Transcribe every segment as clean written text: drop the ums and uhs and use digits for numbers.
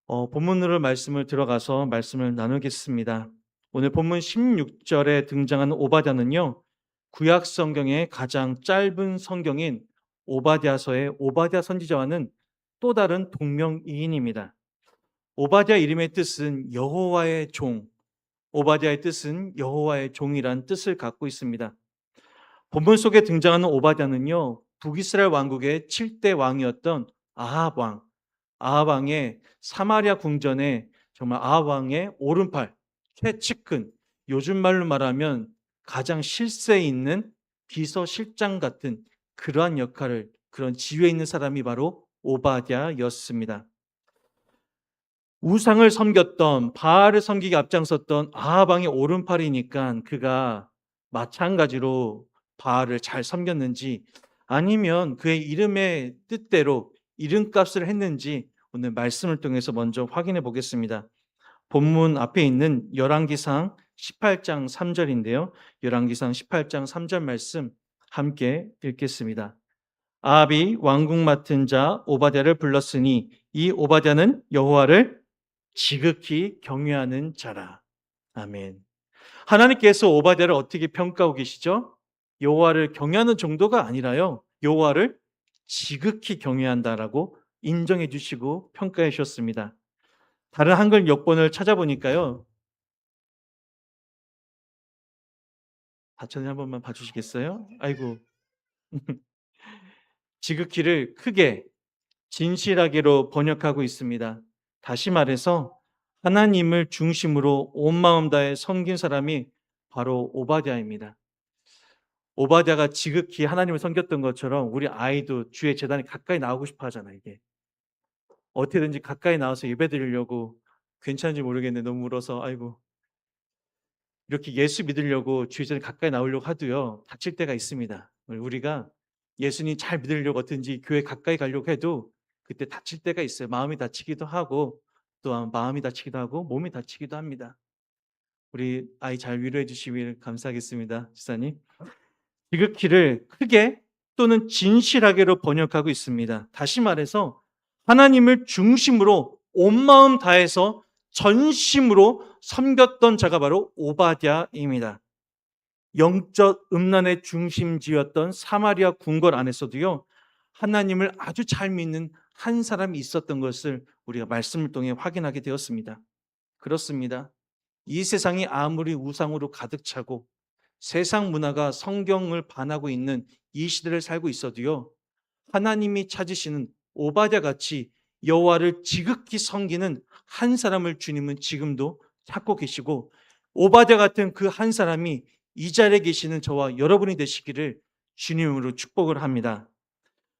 본문으로 말씀을 들어가서 말씀을 나누겠습니다. 오늘 본문 16절에 등장하는 오바댜는요, 구약 성경의 가장 짧은 성경인 오바댜서의 오바댜 선지자와는 또 다른 동명이인입니다. 오바댜 이름의 뜻은 여호와의 종, 오바댜의 뜻은 여호와의 종이란 뜻을 갖고 있습니다. 본문 속에 등장하는 오바댜는요, 북이스라엘 왕국의 7대 왕이었던 아합 왕, 아합 왕의 사마리아 궁전에 정말 아합 왕의 오른팔, 최측근, 요즘 말로 말하면 가장 실세 있는 비서실장 같은 그러한 역할을, 그런 지위에 있는 사람이 바로 오바댜였습니다. 우상을 섬겼던, 바알을 섬기기 앞장섰던 아합 왕의 오른팔이니까 그가 마찬가지로 바알을 잘 섬겼는지, 아니면 그의 이름의 뜻대로 이름값을 했는지 오늘 말씀을 통해서 먼저 확인해 보겠습니다. 본문 앞에 있는 열왕기상 18장 3절인데요. 열왕기상 18장 3절 말씀 함께 읽겠습니다. 아합이 왕궁 맡은 자 오바댜를 불렀으니 이 오바댜는 여호와를 지극히 경외하는 자라. 아멘. 하나님께서 오바댜를 어떻게 평가하고 계시죠? 여호와를 경외하는 정도가 아니라요, 여호와를 지극히 경외한다라고 인정해 주시고 평가해 주셨습니다. 다른 한글 역본을 찾아보니까요, 다천에 한 번만 봐주시겠어요? 아이고. 지극히를 크게, 진실하게로 번역하고 있습니다. 다시 말해서 하나님을 중심으로 온 마음 다해 섬긴 사람이 바로 오바댜입니다. 오바댜가 지극히 하나님을 섬겼던 것처럼 우리 아이도 주의 재단에 가까이 나오고 싶어 하잖아요. 이게 어떻게든지 가까이 나와서 예배드리려고, 괜찮은지 모르겠는데 너무 울어서 아이고, 이렇게 예수 믿으려고 주의 재단에 가까이 나오려고 하도요, 다칠 때가 있습니다. 우리가 예수님 잘 믿으려고 어떤지 교회 가까이 가려고 해도 그때 다칠 때가 있어요. 마음이 다치기도 하고, 또한 마음이 다치기도 하고 몸이 다치기도 합니다. 우리 아이 잘 위로해 주시길 감사하겠습니다. 지사님. 지극히를 크게 또는 진실하게로 번역하고 있습니다. 다시 말해서 하나님을 중심으로 온 마음 다해서 전심으로 섬겼던 자가 바로 오바댜입니다. 영적 음란의 중심지였던 사마리아 궁궐 안에서도요, 하나님을 아주 잘 믿는 한 사람이 있었던 것을 우리가 말씀을 통해 확인하게 되었습니다. 그렇습니다. 이 세상이 아무리 우상으로 가득 차고 세상 문화가 성경을 반하고 있는 이 시대를 살고 있어도요, 하나님이 찾으시는 오바댜 같이 여호와를 지극히 섬기는 한 사람을 주님은 지금도 찾고 계시고, 오바댜 같은 그 한 사람이 이 자리에 계시는 저와 여러분이 되시기를 주님으로 축복을 합니다.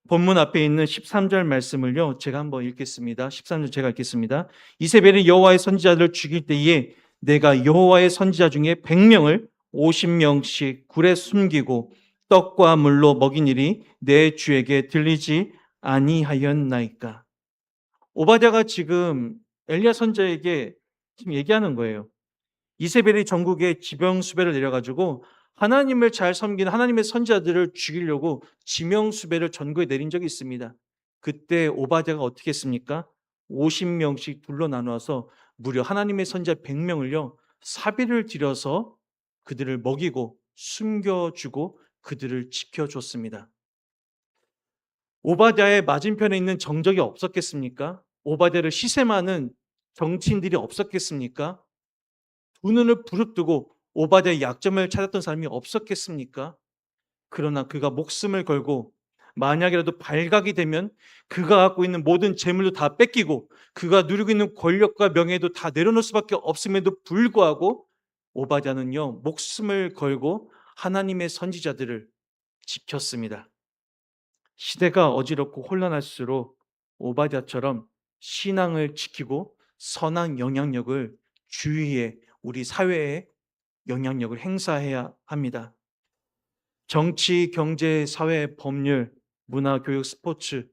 본문 앞에 있는 13절 말씀을요, 제가 한번 읽겠습니다. 13절 제가 읽겠습니다. 이세벨이 여호와의 선지자들을 죽일 때에 내가 여호와의 선지자 중에 100명을 50명씩 굴에 숨기고 떡과 물로 먹인 일이 내 주에게 들리지 아니하였나이까. 오바댜가 지금 엘리야 선지자에게 지금 얘기하는 거예요. 이세벨이 전국에 지명수배를 내려가지고 하나님을 잘 섬기는 하나님의 선지자들을 죽이려고 지명수배를 전국에 내린 적이 있습니다. 그때 오바댜가 어떻게 했습니까? 50명씩 둘러 나누어서 무려 하나님의 선지자 100명을요, 사비를 들여서 그들을 먹이고 숨겨주고 그들을 지켜줬습니다. 오바댜의 맞은편에 있는 정적이 없었겠습니까? 오바댜를 시샘하는 정치인들이 없었겠습니까? 두 눈을 부릅뜨고 오바댜의 약점을 찾았던 사람이 없었겠습니까? 그러나 그가 목숨을 걸고 만약이라도 발각이 되면 그가 갖고 있는 모든 재물도 다 뺏기고 그가 누리고 있는 권력과 명예도 다 내려놓을 수밖에 없음에도 불구하고 오바댜는요, 목숨을 걸고 하나님의 선지자들을 지켰습니다. 시대가 어지럽고 혼란할수록 오바댜처럼 신앙을 지키고 선한 영향력을 주위에, 우리 사회에 영향력을 행사해야 합니다. 정치, 경제, 사회, 법률, 문화, 교육, 스포츠,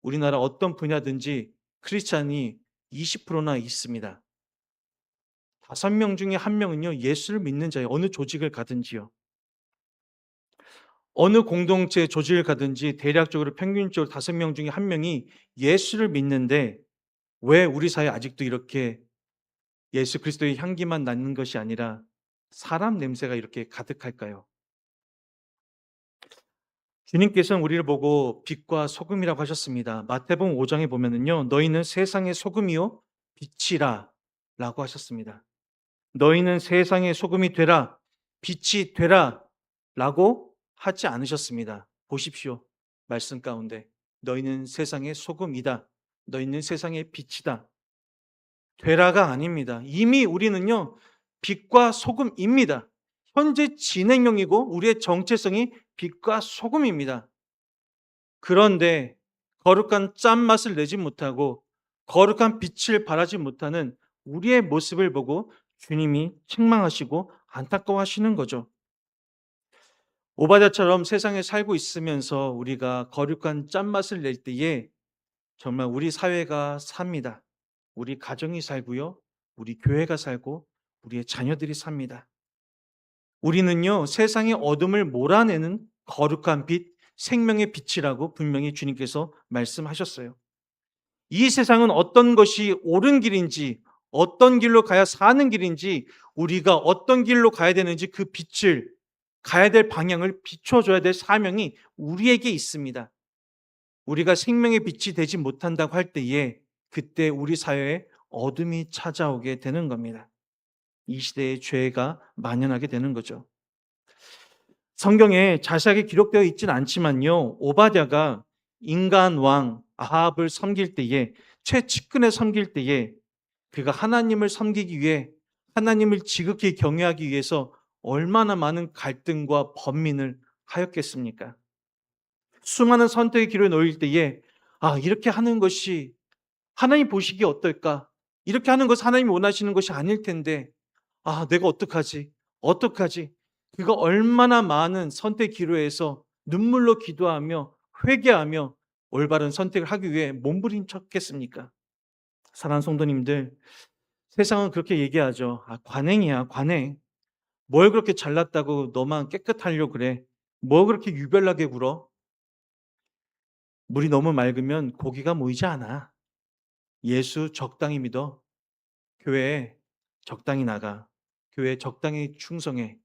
우리나라 어떤 분야든지 크리스찬이 20%나 있습니다. 5명 중에 1명은요, 예수를 믿는 자예요. 어느 조직을 가든지요. 어느 공동체 조직을 가든지 대략적으로 평균적으로 5명 중에 1명이 예수를 믿는데 왜 우리 사회에 아직도 이렇게 예수 그리스도의 향기만 나는 것이 아니라 사람 냄새가 이렇게 가득할까요? 주님께서는 우리를 보고 빛과 소금이라고 하셨습니다. 마태복음 5장에 보면은요. 너희는 세상의 소금이요 빛이라 라고 하셨습니다. 너희는 세상의 소금이 되라, 빛이 되라 라고 하지 않으셨습니다. 보십시오. 말씀 가운데 너희는 세상의 소금이다. 너희는 세상의 빛이다. 되라가 아닙니다. 이미 우리는요, 빛과 소금입니다. 현재 진행형이고 우리의 정체성이 빛과 소금입니다. 그런데 거룩한 짠맛을 내지 못하고 거룩한 빛을 발하지 못하는 우리의 모습을 보고 주님이 책망하시고 안타까워하시는 거죠. 오바댜처럼 세상에 살고 있으면서 우리가 거룩한 짠맛을 낼 때에 정말 우리 사회가 삽니다. 우리 가정이 살고요. 우리 교회가 살고 우리의 자녀들이 삽니다. 우리는요, 세상의 어둠을 몰아내는 거룩한 빛, 생명의 빛이라고 분명히 주님께서 말씀하셨어요. 이 세상은 어떤 것이 옳은 길인지, 어떤 길로 가야 사는 길인지, 우리가 어떤 길로 가야 되는지 그 빛을, 가야 될 방향을 비춰줘야 될 사명이 우리에게 있습니다. 우리가 생명의 빛이 되지 못한다고 할 때에 그때 우리 사회에 어둠이 찾아오게 되는 겁니다. 이 시대의 죄가 만연하게 되는 거죠. 성경에 자세하게 기록되어 있지는 않지만요. 오바댜가 인간 왕 아합을 섬길 때에 최측근에 섬길 때에 그가 하나님을 섬기기 위해 하나님을 지극히 경외하기 위해서 얼마나 많은 갈등과 번민을 하였겠습니까? 수많은 선택의 기로에 놓일 때에 이렇게 하는 것이 하나님 보시기에 어떨까? 이렇게 하는 것은 하나님이 원하시는 것이 아닐 텐데 내가 어떡하지? 어떡하지? 그가 얼마나 많은 선택 기로에서 눈물로 기도하며 회개하며 올바른 선택을 하기 위해 몸부림쳤겠습니까? 사랑하는 성도님들, 세상은 그렇게 얘기하죠. 관행이야, 관행. 뭘 그렇게 잘났다고 너만 깨끗하려고 그래? 뭐 그렇게 유별나게 굴어? 물이 너무 맑으면 고기가 모이지 않아. 예수 적당히 믿어. 교회에 적당히 나가. 교회에 적당히 충성해.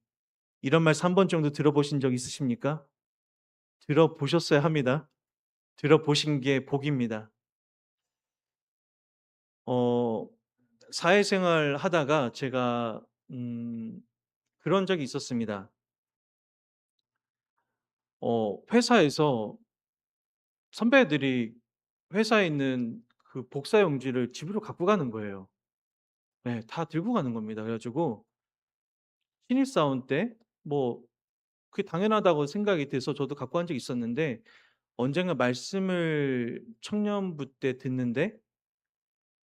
이런 말씀 한 번 정도 들어보신 적 있으십니까? 들어보셨어야 합니다. 들어보신 게 복입니다. 어 사회생활 하다가 제가 그런 적이 있었습니다. 회사에서 선배들이 회사에 있는 그 복사 용지를 집으로 갖고 가는 거예요. 네, 다 들고 가는 겁니다. 그래 가지고 신입사원 때 뭐 그게 당연하다고 생각이 돼서 저도 갖고 간 적이 있었는데 언젠가 말씀을 청년부 때 듣는데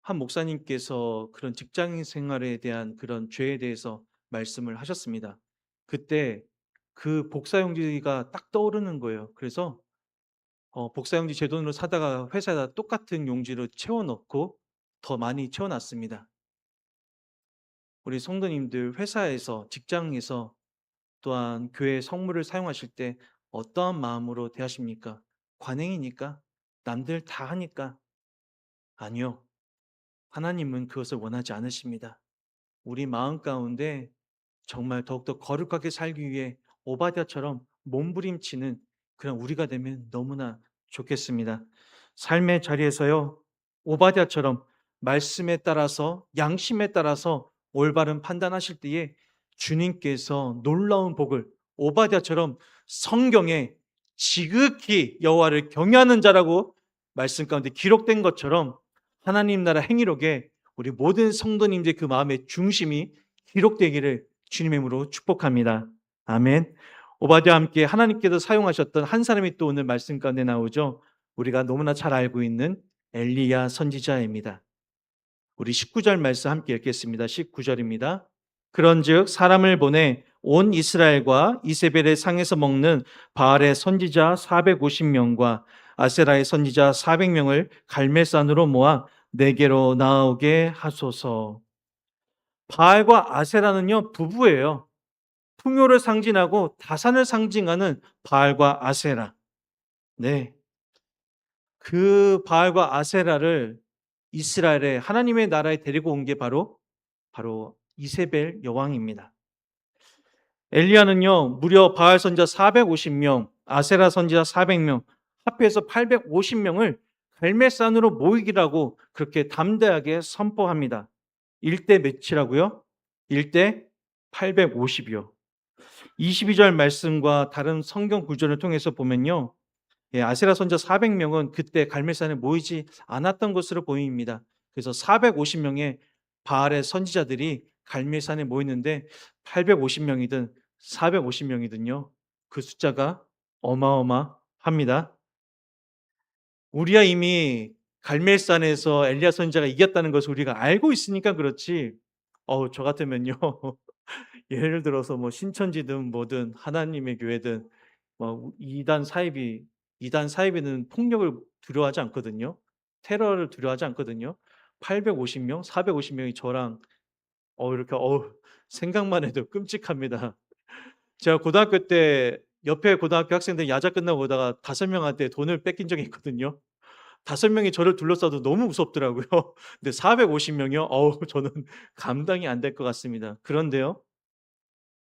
한 목사님께서 그런 직장 생활에 대한 그런 죄에 대해서 말씀을 하셨습니다. 그때 그 복사용지가 딱 떠오르는 거예요. 그래서 복사용지 제 돈으로 사다가 회사에다 똑같은 용지로 채워 넣고 더 많이 채워 놨습니다. 우리 성도님들 회사에서 직장에서 또한 교회 성물을 사용하실 때 어떠한 마음으로 대하십니까? 관행이니까? 남들 다 하니까? 아니요. 하나님은 그것을 원하지 않으십니다. 우리 마음 가운데 정말 더욱더 거룩하게 살기 위해 오바댜처럼 몸부림치는 그런 우리가 되면 너무나 좋겠습니다. 삶의 자리에서요, 오바댜처럼 말씀에 따라서 양심에 따라서 올바른 판단하실 때에 주님께서 놀라운 복을 오바댜처럼 성경에 지극히 여호와를 경외하는 자라고 말씀 가운데 기록된 것처럼 하나님 나라 행위록에 우리 모든 성도님들의 그 마음의 중심이 기록되기를 주님의 이름으로 축복합니다. 아멘. 오바댜와 함께 하나님께서 사용하셨던 한 사람이 또 오늘 말씀 가운데 나오죠. 우리가 너무나 잘 알고 있는 엘리야 선지자입니다. 우리 19절 말씀 함께 읽겠습니다. 19절입니다. 그런즉 사람을 보내 온 이스라엘과 이세벨의 상에서 먹는 바알의 선지자 450명과 아세라의 선지자 400명을 갈멜산으로 모아 내게로 나오게 하소서. 바알과 아세라는요 부부예요. 풍요를 상징하고 다산을 상징하는 바알과 아세라. 네, 그 바알과 아세라를 이스라엘에 하나님의 나라에 데리고 온 게 바로 이세벨 여왕입니다. 엘리야는요, 무려 바알 선지자 450명, 아세라 선지자 400명, 합해서 850명을 갈멜산으로 모이기라고 그렇게 담대하게 선포합니다. 일대 몇이라고요? 일대 850이요. 22절 말씀과 다른 성경 구절을 통해서 보면요, 아세라 선지자 400명은 그때 갈멜산에 모이지 않았던 것으로 보입니다. 그래서 450명의 바알의 선지자들이 갈멜산에 모이는데 850명이든 450명이든요. 그 숫자가 어마어마합니다. 우리야 이미 갈멜산에서 엘리야 선지자가 이겼다는 것을 우리가 알고 있으니까 그렇지. 저 같으면요. 예를 들어서 뭐 신천지든 뭐든 하나님의 교회든 뭐 이단 사이비는 폭력을 두려워하지 않거든요. 테러를 두려워하지 않거든요. 850명, 450명이 저랑 이렇게 생각만 해도 끔찍합니다. 제가 고등학교 때 옆에 고등학교 학생들 야자 끝나고 오다가 5명한테 돈을 뺏긴 적이 있거든요. 5명이 저를 둘러싸도 너무 무섭더라고요. 근데 450명이요? 저는 감당이 안 될 것 같습니다. 그런데요.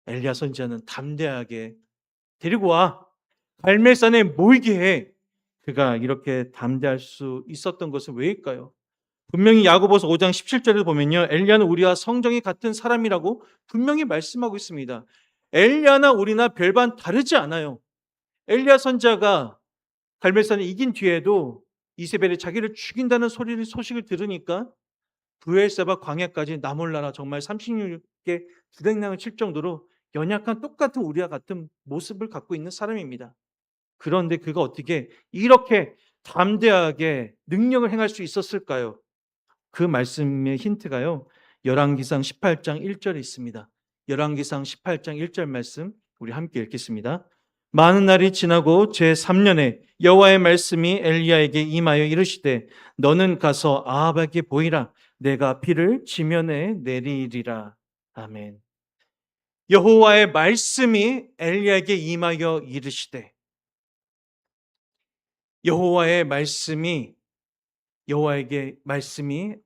엘리야 선지자는 담대하게 "데리고 와. 갈멜산에 모이게 해." 그가 이렇게 담대할 수 있었던 것은 왜일까요? 분명히 야고보서 5장 17절을 보면요. 엘리야는 우리와 성정이 같은 사람이라고 분명히 말씀하고 있습니다. 엘리야나 우리나 별반 다르지 않아요. 엘리야 선지자가 갈멜산에 이긴 뒤에도 이세벨이 자기를 죽인다는 소식을 들으니까 브엘세바 광야까지 나몰라라 정말 36개 주랭랑을 칠 정도로 연약한 똑같은 우리와 같은 모습을 갖고 있는 사람입니다. 그런데 그가 어떻게 이렇게 담대하게 능력을 행할 수 있었을까요? 그 말씀의 힌트가요. 열왕기상 18장 1절에 있습니다. 열왕기상 18장 1절 말씀 우리 함께 읽겠습니다. 많은 날이 지나고 제3년에 여호와의 말씀이 엘리야에게 임하여 이르시되 너는 가서 아합에게 보이라. 내가 비를 지면에 내리리라. 아멘. 여호와의 말씀이 엘리야에게 임하여 이르시되 여호와의 말씀이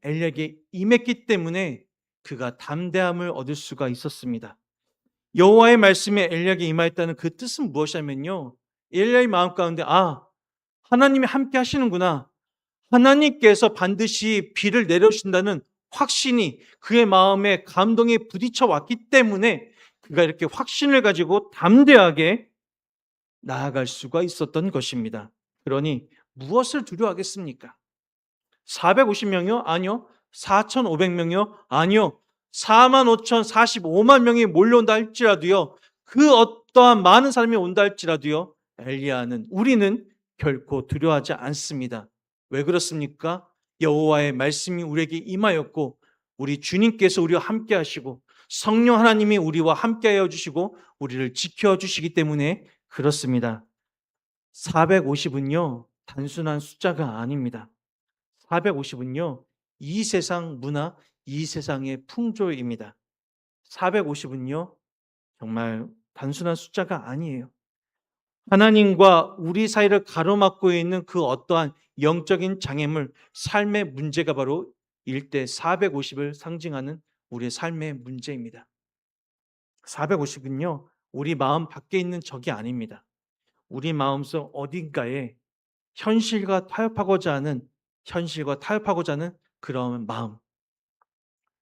엘리야에게 임했기 때문에 그가 담대함을 얻을 수가 있었습니다. 여호와의 말씀이 엘리야에게 임하였다는 그 뜻은 무엇이냐면요. 엘리야의 마음 가운데 하나님이 함께 하시는구나. 하나님께서 반드시 비를 내려주신다는 확신이 그의 마음에 감동에 부딪혀 왔기 때문에 그가 이렇게 확신을 가지고 담대하게 나아갈 수가 있었던 것입니다. 그러니 무엇을 두려워하겠습니까? 450명이요? 아니요. 4,500명이요? 아니요. 45,045만 명이 몰려온다 할지라도요. 그 어떠한 많은 사람이 온다 할지라도요. 우리는 결코 두려워하지 않습니다. 왜 그렇습니까? 여호와의 말씀이 우리에게 임하였고 우리 주님께서 우리와 함께 하시고 성령 하나님이 우리와 함께하여 주시고 우리를 지켜주시기 때문에 그렇습니다. 450은요. 단순한 숫자가 아닙니다. 450은요. 이 세상 문화, 이 세상의 풍조입니다. 450은요. 정말 단순한 숫자가 아니에요. 하나님과 우리 사이를 가로막고 있는 그 어떠한 영적인 장애물, 삶의 문제가 바로 일대 450을 상징하는 우리의 삶의 문제입니다. 450은요. 우리 마음 밖에 있는 적이 아닙니다. 우리 마음속 어딘가에 현실과 타협하고자 하는 그런 마음.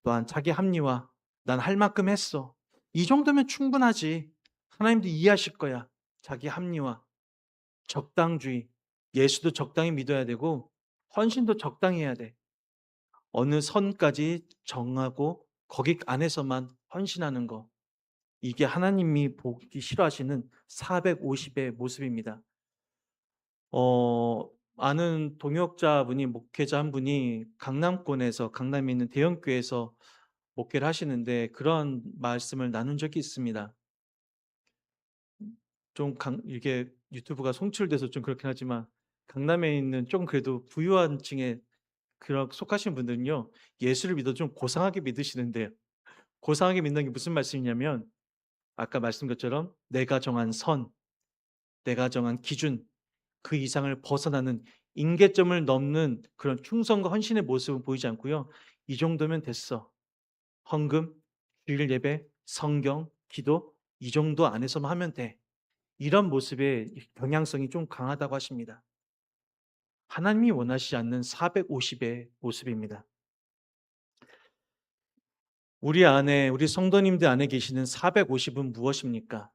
또한 자기 합리화. 난 할 만큼 했어. 이 정도면 충분하지. 하나님도 이해하실 거야. 자기 합리화. 적당주의. 예수도 적당히 믿어야 되고 헌신도 적당히 해야 돼. 어느 선까지 정하고 거기 안에서만 헌신하는 거. 이게 하나님이 보기 싫어하시는 450의 모습입니다. 아는 동역자분이 목회자 한 분이 강남에 있는 대형 교회에서 목회를 하시는데 그런 말씀을 나눈 적이 있습니다. 이게 유튜브가 송출돼서 좀 그렇긴 하지만 강남에 있는 좀 그래도 부유한 층에 속하신 분들은요. 예수를 믿어도 좀 고상하게 믿으시는데요. 고상하게 믿는 게 무슨 말씀이냐면 아까 말씀 것처럼 내가 정한 기준 그 이상을 벗어나는 임계점을 넘는 그런 충성과 헌신의 모습은 보이지 않고요. 이 정도면 됐어. 헌금, 주일 예배, 성경, 기도 이 정도 안에서만 하면 돼. 이런 모습의 경향성이 좀 강하다고 하십니다. 하나님이 원하시지 않는 450의 모습입니다. 우리 안에, 우리 성도님들 안에 계시는 450은 무엇입니까?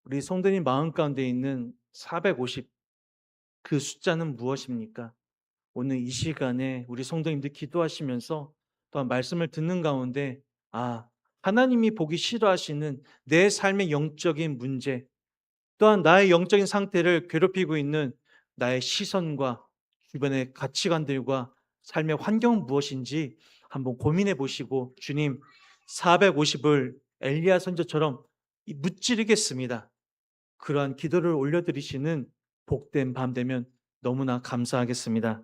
우리 성도님 마음 가운데 있는 450, 그 숫자는 무엇입니까? 오늘 이 시간에 우리 성도님들 기도하시면서 또한 말씀을 듣는 가운데, 하나님이 보기 싫어하시는 내 삶의 영적인 문제, 또한 나의 영적인 상태를 괴롭히고 있는 나의 시선과 주변의 가치관들과 삶의 환경은 무엇인지 한번 고민해 보시고, 주님 450을 엘리야 선지자처럼 무찌르겠습니다. 그러한 기도를 올려드리시는 복된 밤 되면 너무나 감사하겠습니다.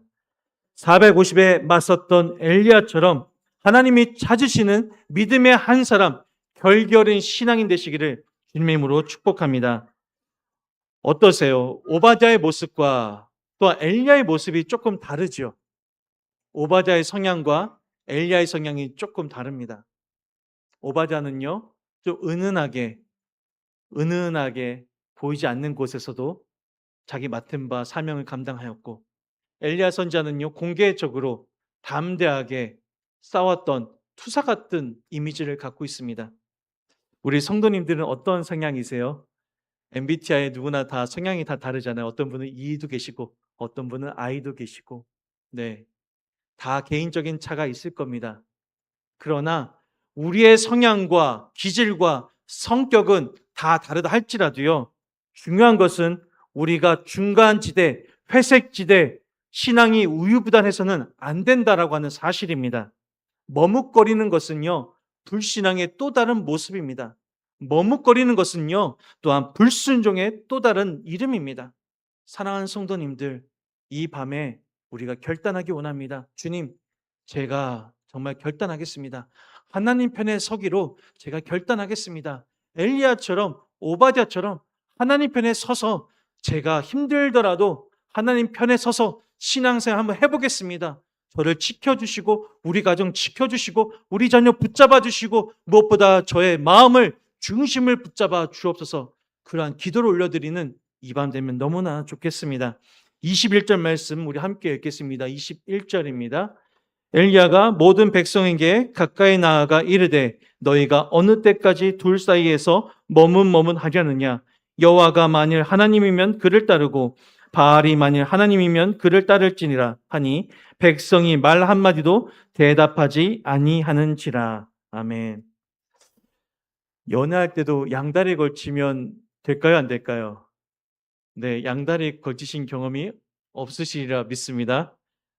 450에 맞섰던 엘리야처럼 하나님이 찾으시는 믿음의 한 사람, 결결은 신앙인 되시기를 주님의 이름으로 축복합니다. 어떠세요? 오바댜의 모습과 또 엘리야의 모습이 조금 다르죠. 오바댜의 성향과 엘리야의 성향이 조금 다릅니다. 오바댜는요, 좀 은은하게 보이지 않는 곳에서도 자기 맡은 바 사명을 감당하였고, 엘리야 선지자는요, 공개적으로 담대하게 싸웠던 투사 같은 이미지를 갖고 있습니다. 우리 성도님들은 어떤 성향이세요? MBTI 누구나 다 성향이 다 다르잖아요. 어떤 분은 E도 계시고 어떤 분은 I도 계시고, 네, 다 개인적인 차가 있을 겁니다. 그러나 우리의 성향과 기질과 성격은 다 다르다 할지라도요, 중요한 것은 우리가 중간지대, 회색지대, 신앙이 우유부단해서는 안 된다라고 하는 사실입니다. 머뭇거리는 것은요, 불신앙의 또 다른 모습입니다. 머뭇거리는 것은요, 또한 불순종의 또 다른 이름입니다. 사랑하는 성도님들, 이 밤에 우리가 결단하기 원합니다. 주님, 제가 정말 결단하겠습니다. 하나님 편에 서기로 제가 결단하겠습니다. 엘리야처럼, 오바댜처럼 하나님 편에 서서 제가 힘들더라도 하나님 편에 서서 신앙생활 한번 해보겠습니다. 저를 지켜주시고 우리 가정 지켜주시고 우리 자녀 붙잡아 주시고 무엇보다 저의 마음을, 중심을 붙잡아 주옵소서. 그러한 기도를 올려드리는 이 밤 되면 너무나 좋겠습니다. 21절 말씀 우리 함께 읽겠습니다. 21절입니다. 엘리야가 모든 백성에게 가까이 나아가 이르되 너희가 어느 때까지 둘 사이에서 머문하려느냐? 여호와가 만일 하나님이면 그를 따르고 바알이 만일 하나님이면 그를 따를지니라 하니 백성이 말 한마디도 대답하지 아니하는지라. 아멘. 연애할 때도 양다리 걸치면 될까요, 안 될까요? 네, 양다리 걸치신 경험이 없으시리라 믿습니다.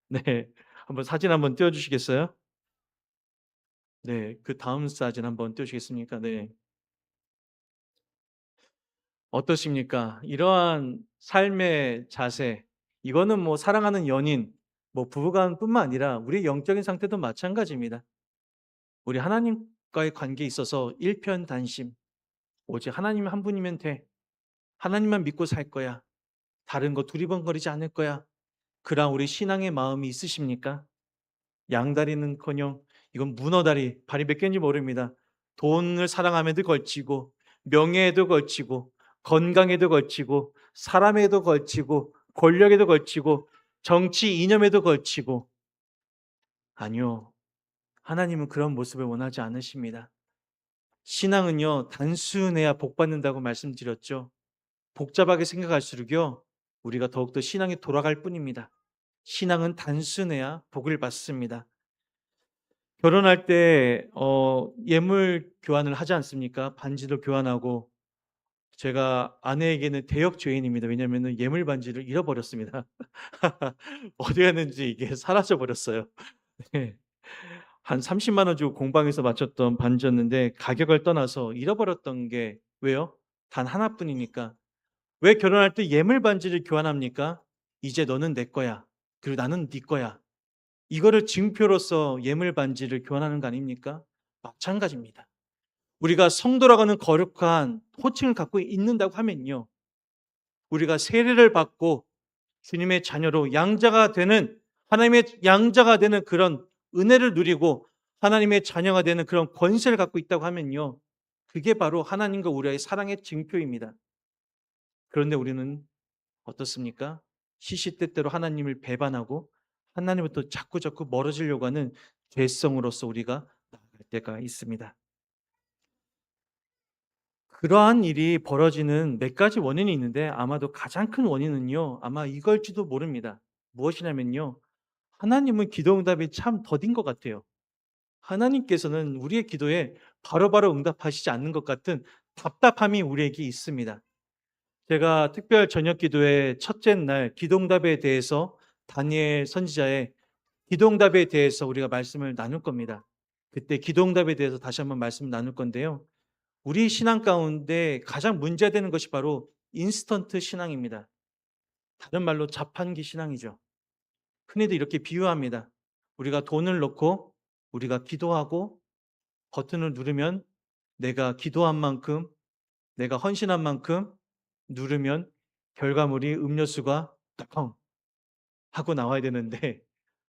네, 한번 사진 한번 띄워주시겠어요? 네, 그 다음 사진 한번 띄워주시겠습니까? 네, 어떠십니까? 이러한 삶의 자세, 이거는 뭐 사랑하는 연인, 뭐 부부간뿐만 아니라 우리 영적인 상태도 마찬가지입니다. 우리 하나님과의 관계에 있어서 일편단심, 오직 하나님 한 분이면 돼. 하나님만 믿고 살 거야. 다른 거 두리번거리지 않을 거야. 그런 우리 신앙의 마음이 있으십니까? 양다리는커녕 이건 문어다리, 발이 몇 개인지 모릅니다. 돈을 사랑함에도 걸치고 명예에도 걸치고 건강에도 걸치고 사람에도 걸치고 권력에도 걸치고 정치 이념에도 걸치고, 아니요. 하나님은 그런 모습을 원하지 않으십니다. 신앙은요, 단순해야 복 받는다고 말씀드렸죠. 복잡하게 생각할수록요, 우리가 더욱더 신앙이 돌아갈 뿐입니다. 신앙은 단순해야 복을 받습니다. 결혼할 때 예물 교환을 하지 않습니까? 반지도 교환하고. 제가 아내에게는 대역 죄인입니다. 왜냐하면 예물 반지를 잃어버렸습니다. 어디 갔는지 이게 사라져 버렸어요. 네. 한 30만 원 주고 공방에서 맞췄던 반지였는데 가격을 떠나서 잃어버렸던 게, 왜요? 단 하나뿐이니까. 왜 결혼할 때 예물 반지를 교환합니까? 이제 너는 내 거야. 그리고 나는 네 거야. 이거를 증표로서 예물 반지를 교환하는 거 아닙니까? 마찬가지입니다. 우리가 성도라고 하는 거룩한 호칭을 갖고 있는다고 하면요, 우리가 세례를 받고 주님의 자녀로 양자가 되는, 하나님의 양자가 되는 그런 은혜를 누리고 하나님의 자녀가 되는 그런 권세를 갖고 있다고 하면요, 그게 바로 하나님과 우리의 사랑의 증표입니다. 그런데 우리는 어떻습니까? 시시때때로 하나님을 배반하고 하나님부터 자꾸자꾸 멀어지려고 하는 죄성으로서 우리가 나아갈 때가 있습니다. 그러한 일이 벌어지는 몇 가지 원인이 있는데 아마도 가장 큰 원인은요, 아마 이걸지도 모릅니다. 무엇이냐면요, 하나님은 기도 응답이 참 더딘 것 같아요. 하나님께서는 우리의 기도에 바로바로 응답하시지 않는 것 같은 답답함이 우리에게 있습니다. 제가 특별 저녁 기도의 첫째 날 기도응답에 대해서, 다니엘 선지자의 기도응답에 대해서 우리가 말씀을 나눌 겁니다. 그때 기도응답에 대해서 다시 한번 말씀을 나눌 건데요, 우리 신앙 가운데 가장 문제되는 것이 바로 인스턴트 신앙입니다. 다른 말로 자판기 신앙이죠. 흔히들 이렇게 비유합니다. 우리가 돈을 넣고 우리가 기도하고 버튼을 누르면, 내가 기도한 만큼, 내가 헌신한 만큼 누르면 결과물이 음료수가 뚜껑 하고 나와야 되는데,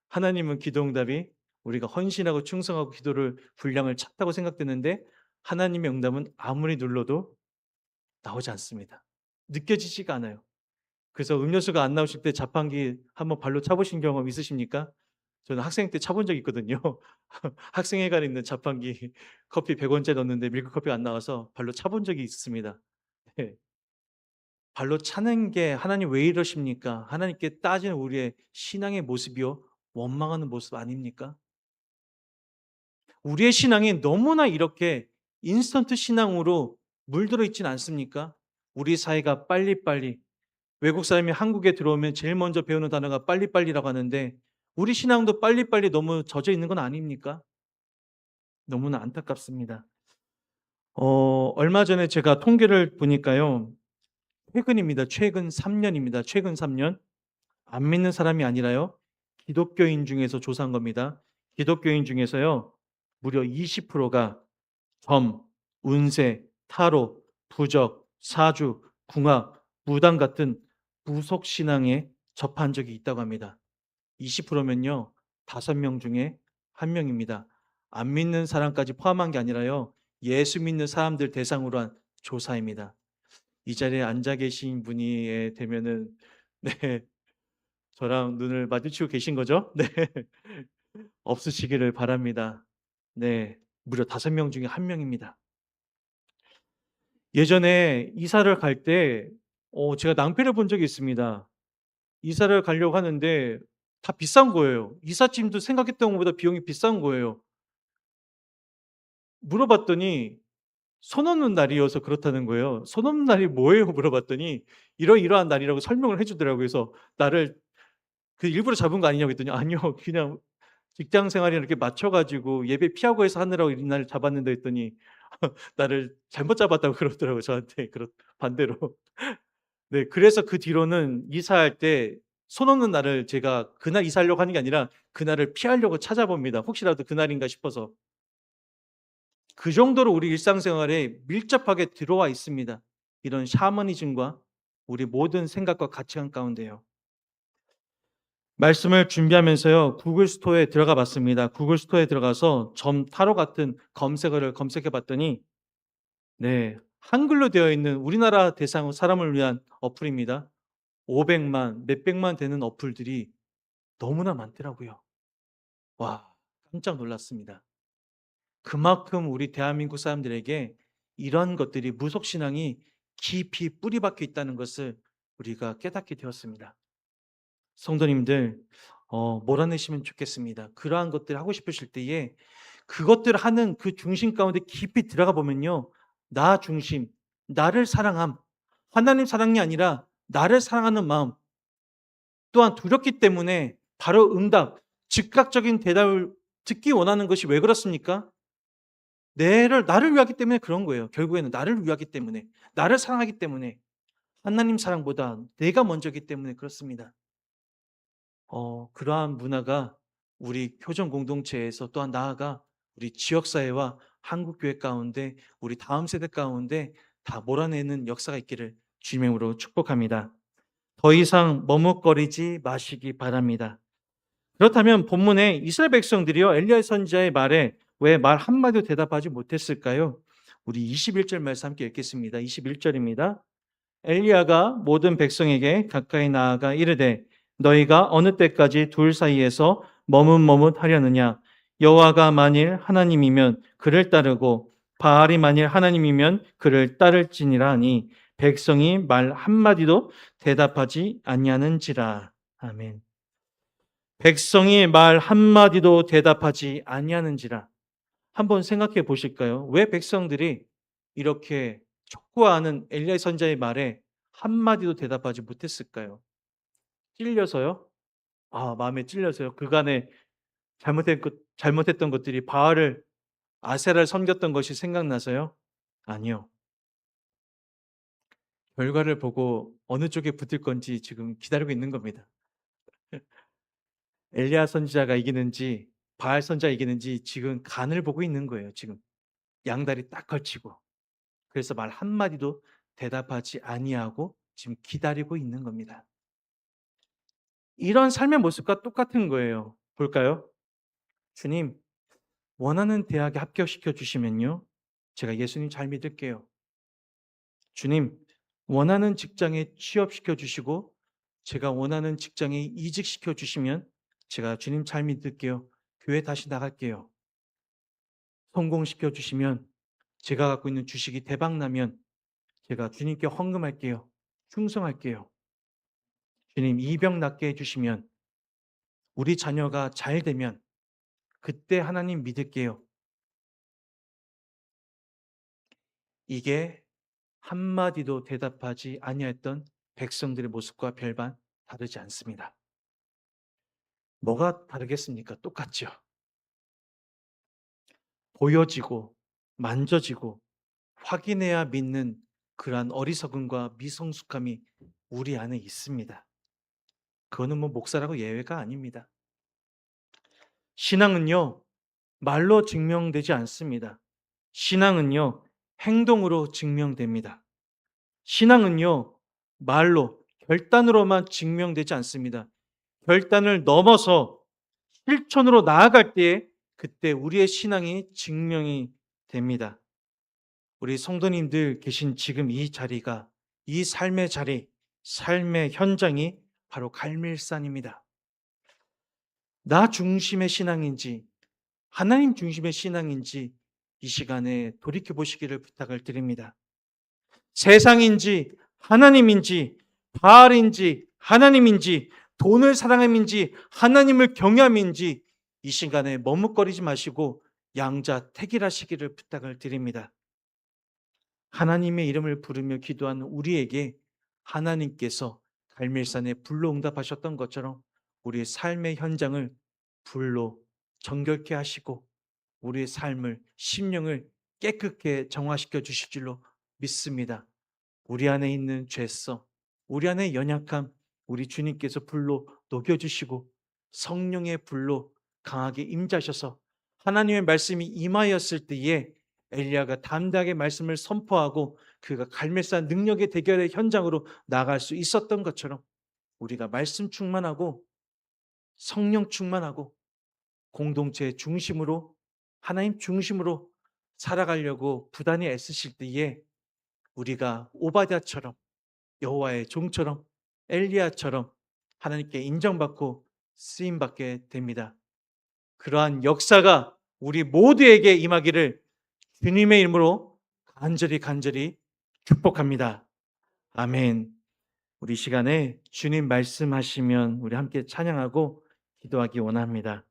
하나님은 기도응답이 우리가 헌신하고 충성하고 기도를 분량을 찼다고 생각되는데 하나님의 응답은 아무리 눌러도 나오지 않습니다. 느껴지지가 않아요. 그래서 음료수가 안 나오실 때 자판기 한번 발로 차보신 경험 있으십니까? 저는 학생 때 차본 적이 있거든요. 학생회관에 있는 자판기 커피 100원짜리 넣었는데 밀크커피가 안 나와서 발로 차본 적이 있습니다. 네. 발로 차는 게 하나님 왜 이러십니까? 하나님께 따지는 우리의 신앙의 모습이요, 원망하는 모습 아닙니까? 우리의 신앙이 너무나 이렇게 인스턴트 신앙으로 물들어 있지는 않습니까? 우리 사회가 빨리빨리, 외국 사람이 한국에 들어오면 제일 먼저 배우는 단어가 빨리빨리라고 하는데 우리 신앙도 빨리빨리 너무 젖어 있는 건 아닙니까? 너무나 안타깝습니다. 얼마 전에 제가 통계를 보니까요, 최근입니다. 최근 3 년입니다. 최근 3 년. 안 믿는 사람이 아니라요, 기독교인 중에서 조사한 겁니다. 기독교인 중에서요, 무려 20%가 점, 운세, 타로, 부적, 사주, 궁합, 무당 같은 무속 신앙에 접한 적이 있다고 합니다. 20%면요, 5명 중에 1명입니다. 안 믿는 사람까지 포함한 게 아니라요, 예수 믿는 사람들 대상으로 한 조사입니다. 이 자리에 앉아 계신 분이 되면은 네, 저랑 눈을 마주치고 계신 거죠? 네. 없으시기를 바랍니다. 네. 무려 5명 중에 1명입니다. 예전에 이사를 갈 때 제가 낭패를 본 적이 있습니다. 이사를 가려고 하는데 다 비싼 거예요. 이삿짐도 생각했던 것보다 비용이 비싼 거예요. 물어봤더니 손 없는 날이어서 그렇다는 거예요. "손 없는 날이 뭐예요?" 물어봤더니 이러이러한 날이라고 설명을 해 주더라고요. 그래서 나를 일부러 잡은 거 아니냐고 했더니 "아니요. 그냥 직장 생활이랑 이렇게 맞춰 가지고 예배 피하고 해서 하느라고 이날 잡았는데." 했더니 나를 잘못 잡았다고 그러더라고요, 저한테. 반대로. 네, 그래서 그 뒤로는 이사할 때 손 없는 날을 제가 그날 이사하려고 하는 게 아니라 그날을 피하려고 찾아봅니다. 혹시라도 그날인가 싶어서. 그 정도로 우리 일상생활에 밀접하게 들어와 있습니다, 이런 샤머니즘과 우리 모든 생각과 가치관 가운데요. 말씀을 준비하면서요, 구글 스토어에 들어가 봤습니다. 구글 스토어에 들어가서 점 타로 같은 검색어를 검색해 봤더니, 네, 한글로 되어 있는 우리나라 대상 사람을 위한 어플입니다. 500만, 몇백만 되는 어플들이 너무나 많더라고요. 와, 깜짝 놀랐습니다. 그만큼 우리 대한민국 사람들에게 이런 것들이, 무속 신앙이 깊이 뿌리 박혀 있다는 것을 우리가 깨닫게 되었습니다. 성도님들, 몰아내시면 좋겠습니다. 그러한 것들을 하고 싶으실 때에 그것들을 하는 그 중심 가운데 깊이 들어가 보면요, 나 중심, 나를 사랑함, 하나님 사랑이 아니라 나를 사랑하는 마음, 또한 두렵기 때문에 바로 응답, 즉각적인 대답을 듣기 원하는 것이 왜 그렇습니까? 나를 위하기 때문에 그런 거예요. 결국에는 나를 위하기 때문에, 나를 사랑하기 때문에, 하나님 사랑보다 내가 먼저기 때문에 그렇습니다. 그러한 문화가 우리 교정 공동체에서, 또한 나아가 우리 지역사회와 한국교회 가운데, 우리 다음 세대 가운데 다 몰아내는 역사가 있기를 주님의 이름으로 축복합니다. 더 이상 머뭇거리지 마시기 바랍니다. 그렇다면 본문에 이스라엘 백성들이요 엘리야 선지자의 말에 왜 말 한마디도 대답하지 못했을까요? 우리 21절 말씀 함께 읽겠습니다. 21절입니다. 엘리야가 모든 백성에게 가까이 나아가 이르되 너희가 어느 때까지 둘 사이에서 머뭇머뭇하려느냐 여호와가 만일 하나님이면 그를 따르고 바알이 만일 하나님이면 그를 따를지니라 하니 백성이 말 한마디도 대답하지 아니하는지라. 아멘. 백성이 말 한마디도 대답하지 아니하는지라. 한번 생각해 보실까요? 왜 백성들이 이렇게 촉구하는 엘리야 선지자의 말에 한마디도 대답하지 못했을까요? 찔려서요? 마음에 찔려서요? 그간에 잘못했던 것들이 바알을 아세라를 섬겼던 것이 생각나서요? 아니요. 결과를 보고 어느 쪽에 붙을 건지 지금 기다리고 있는 겁니다. 엘리야 선지자가 이기는지 바알 선지자가 이기는지 지금 간을 보고 있는 거예요, 지금. 양다리 딱 걸치고. 그래서 말 한마디도 대답하지 아니하고 지금 기다리고 있는 겁니다. 이런 삶의 모습과 똑같은 거예요. 볼까요? 주님, 원하는 대학에 합격시켜 주시면요. 제가 예수님 잘 믿을게요. 주님, 원하는 직장에 취업시켜 주시고 제가 원하는 직장에 이직시켜 주시면 제가 주님 잘 믿을게요. 교회 다시 나갈게요. 성공시켜 주시면 제가 갖고 있는 주식이 대박 나면 제가 주님께 헌금할게요. 충성할게요. 주님, 이 병 낫게 해주시면 우리 자녀가 잘 되면 그때 하나님 믿을게요. 이게 한마디도 대답하지 아니했던 백성들의 모습과 별반 다르지 않습니다. 뭐가 다르겠습니까? 똑같죠. 보여지고 만져지고 확인해야 믿는 그러한 어리석음과 미성숙함이 우리 안에 있습니다. 그거는 뭐 목사라고 예외가 아닙니다. 신앙은요, 말로 증명되지 않습니다. 신앙은요, 행동으로 증명됩니다. 신앙은요, 말로, 결단으로만 증명되지 않습니다. 결단을 넘어서 실천으로 나아갈 때에 그때 우리의 신앙이 증명이 됩니다. 우리 성도님들 계신 지금 이 자리가, 이 삶의 자리, 삶의 현장이 바로 갈멜산입니다. 나 중심의 신앙인지 하나님 중심의 신앙인지 이 시간에 돌이켜 보시기를 부탁을 드립니다. 세상인지 하나님인지 바알인지 하나님인지 돈을 사랑함인지 하나님을 경외함인지 이 시간에 머뭇거리지 마시고 양자택일하시기를 부탁을 드립니다. 하나님의 이름을 부르며 기도하는 우리에게 하나님께서 갈멜산에 불로 응답하셨던 것처럼 우리의 삶의 현장을 불로 정결케 하시고 우리의 삶을 심령을 깨끗게 정화시켜 주실 줄로 믿습니다. 우리 안에 있는 죄성, 우리 안에 연약함, 우리 주님께서 불로 녹여주시고 성령의 불로 강하게 임자셔서 하나님의 말씀이 임하였을 때에 엘리야가 담대하게 말씀을 선포하고 그가 갈멜산 능력의 대결의 현장으로 나아갈 수 있었던 것처럼 우리가 말씀 충만하고 성령 충만하고 공동체 중심으로 하나님 중심으로 살아가려고 부단히 애쓰실 때에 우리가 오바댜처럼 여호와의 종처럼 엘리야처럼 하나님께 인정받고 쓰임받게 됩니다. 그러한 역사가 우리 모두에게 임하기를 주님의 이름으로 간절히 축복합니다. 아멘. 우리 시간에 주님 말씀하시면 우리 함께 찬양하고 기도하기 원합니다.